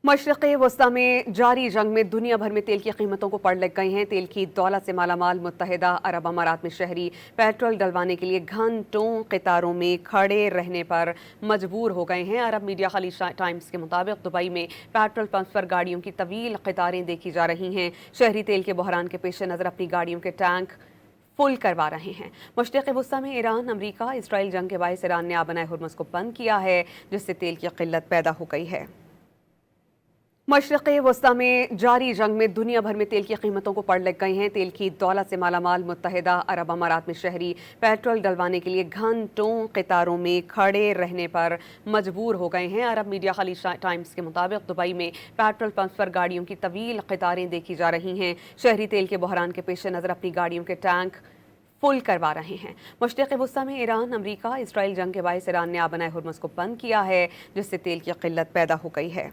मशरिक़ वस्ता में जारी जंग में दुनिया भर में तेल की कीमतों को पड़ लग गई हैं। तेल की दौलत से मालामाल मुत्तहिदा अरब अमारात में शहरी पेट्रोल डलवाने के लिए घंटों कतारों में खड़े रहने पर मजबूर हो गए हैं। अरब मीडिया खलीज टाइम्स के मुताबिक दुबई में पेट्रोल पंप पर गाड़ियों की तवील कतारें देखी जा रही हैं। शहरी तेल के बहरान के पेश नज़र अपनी गाड़ियों के टैंक फुल करवा रहे हैं। मशरिक़ वस्ता में ईरान, अमरीका, इसराइल जंग के बायस ईरान ने आबनाए हुर्मुज़ को बंद किया है, जिससे तेल की किल्लत पैदा हो गई है। मशरिक़ वस्ता में जारी जंग में दुनिया भर में तेल की कीमतों को पड़ लग गई हैं। तेल की दौलत से मालामाल मुत्तहिदा अरब अमारात में शहरी पेट्रोल डलवाने के लिए घंटों कतारों में खड़े रहने पर मजबूर हो गए हैं। अरब मीडिया खलीज टाइम्स के मुताबिक दुबई में पेट्रोल पंप पर गाड़ियों की तवील कतारें देखी जा रही हैं। शहरी तेल के बहरान के पेश नज़र अपनी गाड़ियों के टैंक फुल करवा रहे हैं। मशरिक़ वस्ता में ईरान, अमरीका, इसराइल जंग के बायस ईरान ने आबनाए हुर्मुज़ को बंद किया है, जिससे तेल की किल्लत पैदा हो गई है।